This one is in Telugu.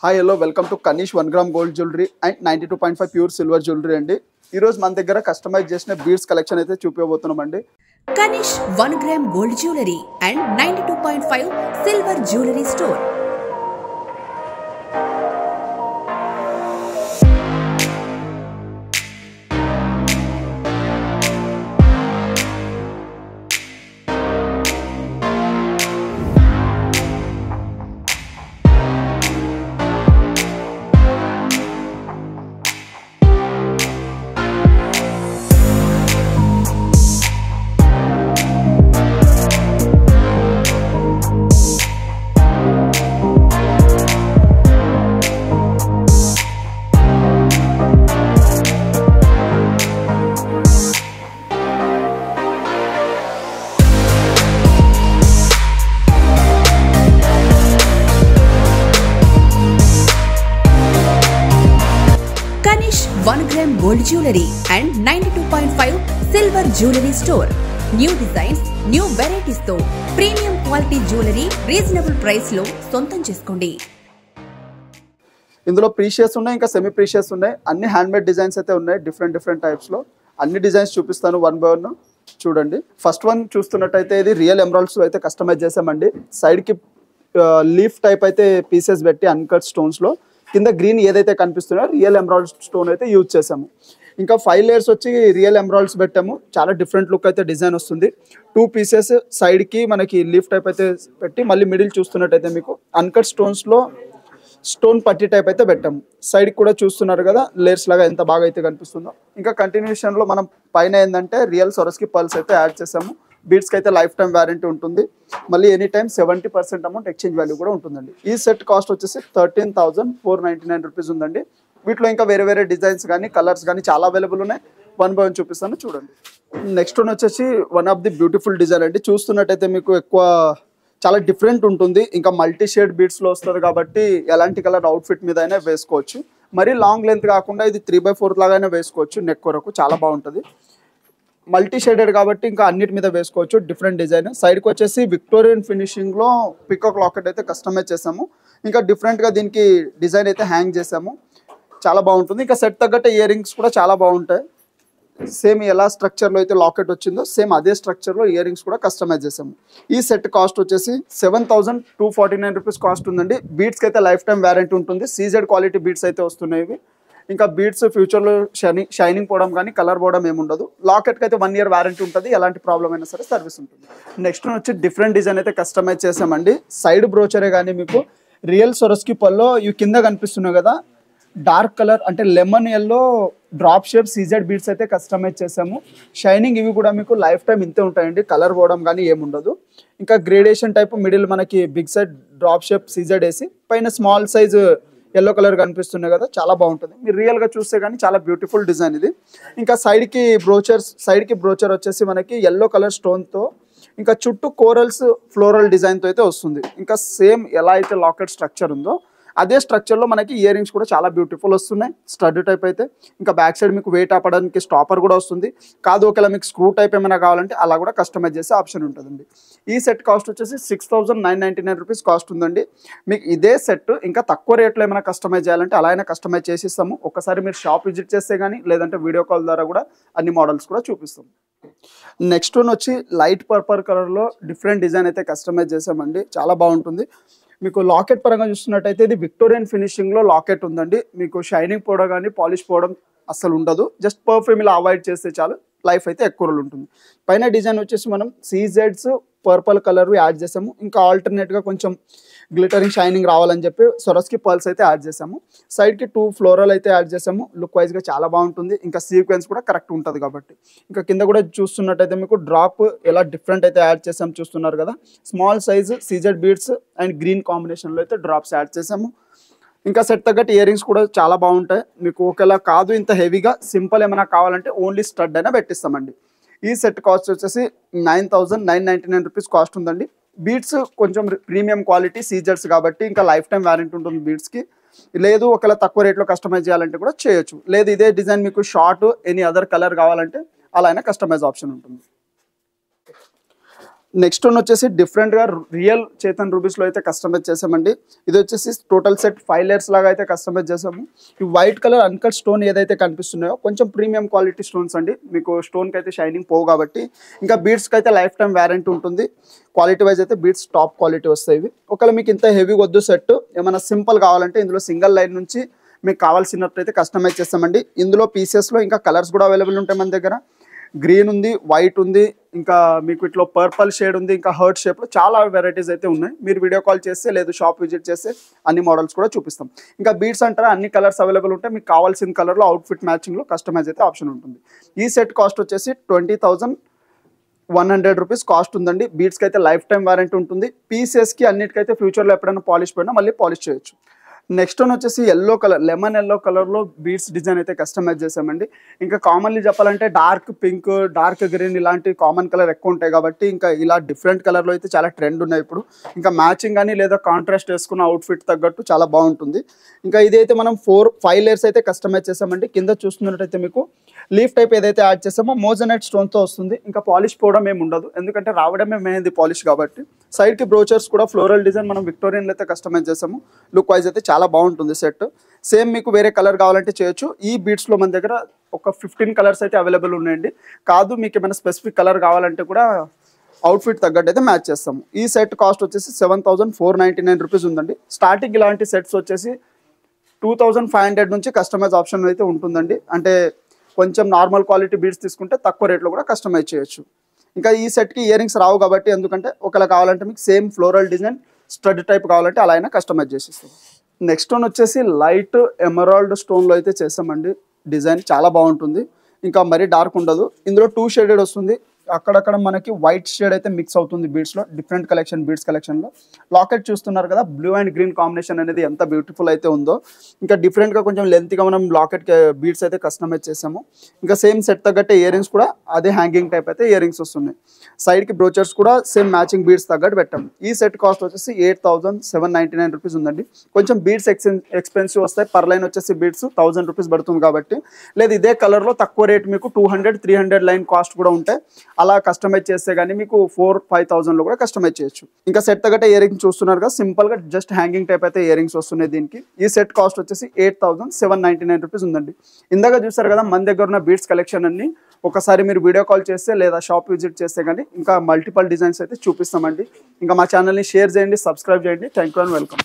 Hi hello welcome to Kanish 1 gram gold jewellery and 92.5 pure silver jewellery అండి. ఈ రోజు మన దగ్గర కస్టమైజ్ చేసిన బీడ్స్ కలెక్షన్ అయితే చూపించబోతున్నామండి. Kanish 1 gram gold jewellery and 92.5 silver jewellery store. Kanish 1 gram gold jewelry and 92.5 silver jewelry store. New designs, new varieties తో premium quality jewellery reasonable price లో సొంతం చేసుకోండి. ఇందులో ప్రీషియస్ ఉన్నాయి, ఇంకా సెమీ ప్రీషియస్ ఉన్నాయి. అన్ని హ్యాండ్మేడ్ డిజైన్స్ అయితే ఉన్నాయి. డిఫరెంట్ టైప్స్ లో అన్ని డిజైన్స్ చూపిస్తాను వన్ బై వన్. చూడండి, ఫస్ట్ వన్ చూస్తున్నట్టయితే ఇది రియల్ ఎమరాల్డ్స్ అయితే కస్టమైజ్ చేసామండి. సైడ్ కి లీఫ్ టైప్ అయితే పీసెస్ పెట్టి అన్కట్ స్టోన్స్ లో కింద గ్రీన్ ఏదైతే కనిపిస్తున్నాయో రియల్ ఎమరాల్డ్ స్టోన్ అయితే యూజ్ చేసాము. ఇంకా 5 లేయర్స్ వచ్చి రియల్ ఎమరాల్డ్స్ పెట్టాము. చాలా డిఫరెంట్ లుక్ అయితే డిజైన్ వస్తుంది. 2 పీసెస్ సైడ్కి మనకి లీఫ్ టైప్ అయితే పెట్టి మళ్ళీ మిడిల్ చూస్తున్నట్టయితే మీకు అన్కట్ స్టోన్స్లో స్టోన్ పట్టి టైప్ అయితే పెట్టాము. సైడ్కి కూడా చూస్తున్నారు కదా లేయర్స్ లాగా ఎంత బాగా అయితే కనిపిస్తుందో. ఇంకా కంటిన్యూషన్లో మనం పైన ఏంటంటే రియల్ సొరస్కి పల్స్ అయితే యాడ్ చేసాము. బీడ్స్కి అయితే లైఫ్ టైం వారంటీ ఉంటుంది. మళ్ళీ any time 70% amount exchange value కూడా ఉంటుందండి. ఈ సెట్ కాస్ట్ వచ్చేసి 13,499 రూపీస్ ఉందండి. వీటిలో ఇంకా వేరే డిజైన్స్ కానీ కలర్స్ కానీ చాలా అవైలబుల్ ఉన్నాయి. వన్ బై వన్ చూపిస్తాను చూడండి. నెక్స్ట్ వన్ వచ్చేసి one of the beautiful design అండి. చూస్తున్నట్టయితే మీకు ఎక్కువ చాలా డిఫరెంట్ ఉంటుంది. ఇంకా మల్టీ షేడ్ బీడ్స్లో వస్తుంది కాబట్టి ఎలాంటి కలర్ అవుట్ఫిట్ మీద అయినా వేసుకోవచ్చు. మరీ లాంగ్ లెంత్ కాకుండా ఇది 3/4 లాగానే వేసుకోవచ్చు. నెక్ వరకు చాలా బాగుంటుంది. మల్టీ షేడెడ్ కాబట్టి ఇంకా అన్నిటి మీద వేసుకోవచ్చు. Different design. సైడ్కి వచ్చేసి విక్టోరియన్ ఫినిషింగ్లో పికాక్ లాకెట్ అయితే కస్టమైజ్ చేసాము. ఇంకా డిఫరెంట్గా దీనికి డిజైన్ అయితే హ్యాంగ్ చేసాము. చాలా బాగుంటుంది. ఇంకా సెట్ తగ్గట్టు ఇయర్ రింగ్స్ కూడా చాలా బాగుంటాయి. సేమ్ ఎలా స్ట్రక్చర్లో అయితే లాకెట్ వచ్చిందో సేమ్ అదే స్ట్రక్చర్లో ఇయర్ రింగ్స్ కూడా కస్టమైజ్ చేసాము. ఈ సెట్ కాస్ట్ వచ్చేసి 7,249 రూపీస్ కాస్ట్ ఉందండి. బీడ్స్కి అయితే లైఫ్ టైం వారంటీ ఉంటుంది. సీజెడ్ క్వాలిటీ బీడ్స్ అయితే వస్తున్నాయి. ఇంకా బీడ్స్ ఫ్యూచర్లో షైనింగ్ పోవడం కానీ కలర్ పోవడం ఏముండదు. లాకెట్కి అయితే 1 ఇయర్ వారంటీ ఉంటుంది. ఎలాంటి ప్రాబ్లం అయినా సరే సర్వీస్ ఉంటుంది. నెక్స్ట్ వచ్చి డిఫరెంట్ డిజైన్ అయితే కస్టమైజ్ చేసామండి. సైడ్ బ్రోచరే కానీ మీకు రియల్ సొరస్కి పల్లో ఇవి కింద కనిపిస్తున్నాయి కదా డార్క్ కలర్ అంటే lemon yellow drop shape CZ beads అయితే కస్టమైజ్ చేసాము. షైనింగ్ ఇవి కూడా మీకు లైఫ్ టైం ఇంతే ఉంటాయండి. కలర్ పోవడం కానీ ఏముండదు. ఇంకా గ్రేడేషన్ టైప్ మిడిల్ మనకి big side drop shape CZ వేసి పైన స్మాల్ సైజ్ ఎల్లో కలర్ కనిపిస్తున్నాయి కదా చాలా బాగుంటుంది. మీరు రియల్గా చూస్తే కానీ చాలా బ్యూటిఫుల్ డిజైన్ ఇది. ఇంకా సైడ్కి బ్రోచర్ వచ్చేసి మనకి ఎల్లో కలర్ స్టోన్తో ఇంకా చుట్టూ కోరల్స్ ఫ్లోరల్ డిజైన్తో అయితే వస్తుంది. ఇంకా సేమ్ ఎలా అయితే లాకెట్ స్ట్రక్చర్ ఉందో అదే స్ట్రక్చర్లో మనకి ఇయర్ రింగ్స్ కూడా చాలా బ్యూటిఫుల్ వస్తున్నాయి. స్టడ్ టైప్ అయితే ఇంకా బ్యాక్ సైడ్ మీకు వెయిట్ ఆపడానికి స్టాపర్ కూడా వస్తుంది. కాదు ఒకవేళ మీకు స్క్రూ టైప్ ఏమైనా కావాలంటే అలా కూడా కస్టమైజ్ చేసే ఆప్షన్ ఉంటుందండి. ఈ సెట్ కాస్ట్ వచ్చేసి 6,999 రూపీస్ కాస్ట్ ఉందండి. మీకు ఇదే సెట్ ఇంకా తక్కువ రేట్లో ఏమైనా కస్టమైజ్ చేయాలంటే అలా అయినా కస్టమైజ్ చేసిస్తాము. ఒకసారి మీరు షాప్ విజిట్ చేస్తే కానీ లేదంటే వీడియో కాల్ ద్వారా కూడా అన్ని మోడల్స్ కూడా చూపిస్తాము. నెక్స్ట్ వన్ వచ్చి లైట్ పర్పల్ కలర్లో డిఫరెంట్ డిజైన్ అయితే కస్టమైజ్ చేసామండి. చాలా బాగుంటుంది. మీకు లాకెట్ పరంగా చూస్తున్నట్టయితే ఇది విక్టోరియన్ ఫినిషింగ్లో లాకెట్ ఉందండి. మీకు షైనింగ్ పోవడం కానీ పాలిష్ పోవడం అస్సలు ఉండదు. జస్ట్ పర్ఫ్యూమ్ ఇలా అవాయిడ్ చేస్తే చాలు. లైఫ్ అయితే ఎక్కువ రోజులు ఉంటుంది. పైన డిజైన్ వచ్చేసి మనం సీజెడ్స్ పర్పల్ కలర్ యాడ్ చేసాము. ఇంకా ఆల్టర్నేట్గా కొంచెం గ్లిటరింగ్ షైనింగ్ రావాలని చెప్పి సొరస్కి పర్ల్స్ అయితే యాడ్ చేసాము. సైడ్కి 2 ఫ్లోరల్ అయితే యాడ్ చేసాము. లుక్ వైజ్గా చాలా బాగుంటుంది. ఇంకా సీక్వెన్స్ కూడా కరెక్ట్ ఉంటుంది కాబట్టి. ఇంకా కింద కూడా చూస్తున్నట్టయితే మీకు డ్రాప్ ఎలా డిఫరెంట్ అయితే యాడ్ చేసాము చూస్తున్నారు కదా. Small size CZ beads and green కాంబినేషన్లో అయితే డ్రాప్స్ యాడ్ చేసాము. ఇంకా సెట్ తగ్గట్టు ఇయర్ రింగ్స్ కూడా చాలా బాగుంటాయి. మీకు ఒకవేళ కాదు ఇంత హెవీగా సింపుల్ ఏమైనా కావాలంటే ఓన్లీ స్టడ్ అయినా పెట్టిస్తామండి. ఈ సెట్ కాస్ట్ వచ్చేసి 9,999 రూపీస్ కాస్ట్ ఉందండి. బీడ్స్ కొంచెం ప్రీమియం క్వాలిటీ సీజర్స్ కాబట్టి ఇంకా లైఫ్ టైం వారంటీ ఉంటుంది బీడ్స్కి. లేదు ఒకవేళ తక్కువ రేట్లో కస్టమైజ్ చేయాలంటే కూడా చేయొచ్చు. లేదు ఇదే డిజైన్ మీకు షార్ట్ ఎనీ అదర్ కలర్ కావాలంటే అలా అయినా కస్టమైజ్ ఆప్షన్ ఉంటుంది. నెక్స్ట్ వన్ వచ్చేసి డిఫరెంట్గా రియల్ చేతన్ రూబీస్లో అయితే కస్టమైజ్ చేసామండి. ఇది వచ్చేసి టోటల్ సెట్ 5 లేయర్స్ లాగా అయితే కస్టమైజ్ చేసాము. ఈ వైట్ కలర్ అన్కట్ స్టోన్ ఏదైతే కనిపిస్తున్నాయో కొంచెం ప్రీమియం క్వాలిటీ స్టోన్స్ అండి. మీకు స్టోన్కి అయితే షైనింగ్ పోవు కాబట్టి. ఇంకా బీడ్స్కి అయితే లైఫ్ టైం వ్యారంటీ ఉంటుంది. క్వాలిటీ వైజ్ అయితే బీడ్స్ టాప్ క్వాలిటీ వస్తాయి ఇవి. ఒకవేళ మీకు ఇంత హెవీ వద్దు సెట్, ఏమైనా సింపుల్ కావాలంటే ఇందులో సింగిల్ లైన్ నుంచి మీకు కావాల్సినట్టు అయితే కస్టమైజ్ చేస్తామండి. ఇందులో పీసెస్లో ఇంకా కలర్స్ కూడా అవైలబుల్ ఉంటాయి మన దగ్గర. గ్రీన్ ఉంది, వైట్ ఉంది, ఇంకా మీకు ఇట్లా పర్పల్ షేడ్ ఉంది, ఇంకా హర్ట్ షేప్లో చాలా వెరైటీస్ అయితే ఉన్నాయి. మీరు వీడియో కాల్ చేస్తే లేదు షాప్ విజిట్ చేస్తే అన్ని మోడల్స్ కూడా చూపిస్తాం. ఇంకా బీడ్స్ అంటారా అన్ని కలర్స్ అవైలబుల్ ఉంటాయి. మీకు కావాల్సిన కలర్లో అవుట్ఫిట్ మ్యాచింగ్లో కస్టమైజ్ అయితే ఆప్షన్ ఉంటుంది. ఈ సెట్ కాస్ట్ వచ్చేసి 20,100 రూపీస్ కాస్ట్ ఉందండి. బీడ్స్కి అయితే లైఫ్ టైం వారంటీ ఉంటుంది. పీసెస్కి అన్నిటికైతే ఫ్యూచర్లో ఎప్పుడైనా పాలిష్ పోయినా మళ్ళీ పాలిష్ చేయొచ్చు. నెక్స్ట్ వన్ వచ్చేసి ఎల్లో కలర్, లెమన్ ఎల్లో కలర్లో బీడ్స్ డిజైన్ అయితే కస్టమైజ్ చేసామండి. ఇంకా కామన్లీ చెప్పాలంటే డార్క్ పింక్, డార్క్ గ్రీన్ ఇలాంటి కామన్ కలర్ ఎక్కువ ఉంటాయి కాబట్టి ఇంకా ఇలా డిఫరెంట్ కలర్లో అయితే చాలా ట్రెండ్ ఉన్నాయి ఇప్పుడు. ఇంకా మ్యాచింగ్ కానీ లేదా కాంట్రాస్ట్ వేసుకున్న అవుట్ఫిట్ తగ్గట్టు చాలా బాగుంటుంది. ఇంకా ఇదైతే మనం 4-5 లేయర్స్ అయితే కస్టమైజ్ చేసామండి. కింద చూస్తున్నట్టయితే మీకు లీఫ్ టైప్ ఏదైతే యాడ్ చేసామో మోజనైట్ స్టోన్తో వస్తుంది. ఇంకా పాలిష్ పోవడం ఏమి ఉండదు, ఎందుకంటే రావడమే మెయిన్ పాలిష్ కాబట్టి. సైడ్కి బ్రోచర్స్ కూడా ఫ్లోరల్ డిజైన్ మనం విక్టోరియన్లో అయితే కస్టమైజ్ చేసాము. లుక్ వైజ్ అయితే చాలా బాగుంటుంది సెట్. సేమ్ మీకు వేరే కలర్ కావాలంటే చేయొచ్చు. ఈ బీడ్స్లో మన దగ్గర ఒక 15 కలర్స్ అయితే అవైలబుల్ ఉన్నాయండి. కాదు మీకు ఏమైనా స్పెసిఫిక్ కలర్ కావాలంటే కూడా అవుట్ఫిట్ తగ్గట్టు అయితే మ్యాచ్ చేస్తాము. ఈ సెట్ కాస్ట్ వచ్చేసి 7,499 రూపీస్ ఉందండి. స్టార్టింగ్ ఇలాంటి సెట్స్ వచ్చేసి 2,500 నుంచి కస్టమైజ్ ఆప్షన్ అయితే ఉంటుందండి. అంటే కొంచెం నార్మల్ క్వాలిటీ బీడ్స్ తీసుకుంటే తక్కువ రేట్లో కూడా కస్టమైజ్ చేయొచ్చు. ఇంకా ఈ సెట్కి ఇయర్ రింగ్స్ రావు కాబట్టి, ఎందుకంటే ఒకవేళ కావాలంటే మీకు same floral design stud type కావాలంటే అలా అయినా కస్టమైజ్ చేసిస్తాం. నెక్స్ట్ వన్ వచ్చేసి లైట్ ఎమరాల్డ్ స్టోన్లో అయితే చేస్తామండి. డిజైన్ చాలా బాగుంటుంది, ఇంకా మరీ డార్క్ ఉండదు. ఇందులో 2 షేడెడ్ వస్తుంది. అక్కడక్కడ మనకి వైట్ షేడ్ అయితే మిక్స్ అవుతుంది బీడ్స్లో. డిఫరెంట్ కలెక్షన్ బీడ్స్ కలెక్షన్లో లాకెట్ చూస్తున్నారు కదా, బ్లూ అండ్ గ్రీన్ కాంబినేషన్ అనేది ఎంత బ్యూటిఫుల్ అయితే ఉందో. ఇంకా డిఫరెంట్గా కొంచెం లెంత్గా మనం లాకెట్ బీడ్స్ అయితే కస్టమైజ్ చేసాము. ఇంకా సేమ్ సెట్ తగ్గట్టే ఇయర్ రింగ్స్ కూడా అదే హ్యాంగింగ్ టైప్ అయితే ఇయర్ రింగ్స్ వస్తున్నాయి. సైడ్కి బ్రోచర్స్ కూడా సేమ్ మ్యాచింగ్ బీడ్స్ తగ్గట్టు పెట్టాము. ఈ సెట్ కాస్ట్ వచ్చేసి 8,799 రూపీస్ ఉందండి. కొంచెం బీడ్స్ ఎక్స్పెన్సివ్ వస్తాయి. పర్ లైన్ వచ్చేసి బీడ్స్ 1,000 రూపీస్ పడుతుంది కాబట్టి. లేదు ఇదే కలర్లో తక్కువ రేట్ మీకు 200-300 లైన్ కాస్ట్ కూడా ఉంటాయి. అలా కస్టమైజ్ చేస్తే కానీ మీకు 4,000-5,000లో కూడా కస్టమైజ్ చేయొచ్చు. ఇంకా సెట్ తగ్గట్టే ఇయర్ రింగ్స్ చూస్తున్నారు కదా, సింపుల్గా జస్ట్ హ్యాంగింగ్ టైప్ అయితే ఇయర్ రింగ్స్ వస్తున్నాయి దీనికి. ఈ సెట్ కాస్ట్ వచ్చేసి 8,799 రూపీస్ ఉందండి. ఇందాక చూసారు కదా మన దగ్గర ఉన్న బీడ్స్ కలెక్షన్ అన్ని ఒకసారి మీరు వీడియో కాల్ చేస్తే లేదా షాప్ విజిట్ చేస్తే కానీ ఇంకా మల్టిపల్ డిజైన్స్ అయితే చూపిస్తామండి. ఇంకా మా ఛానల్ని షేర్ చేయండి, సబ్స్క్రైబ్ చేయండి. Thank you and welcome.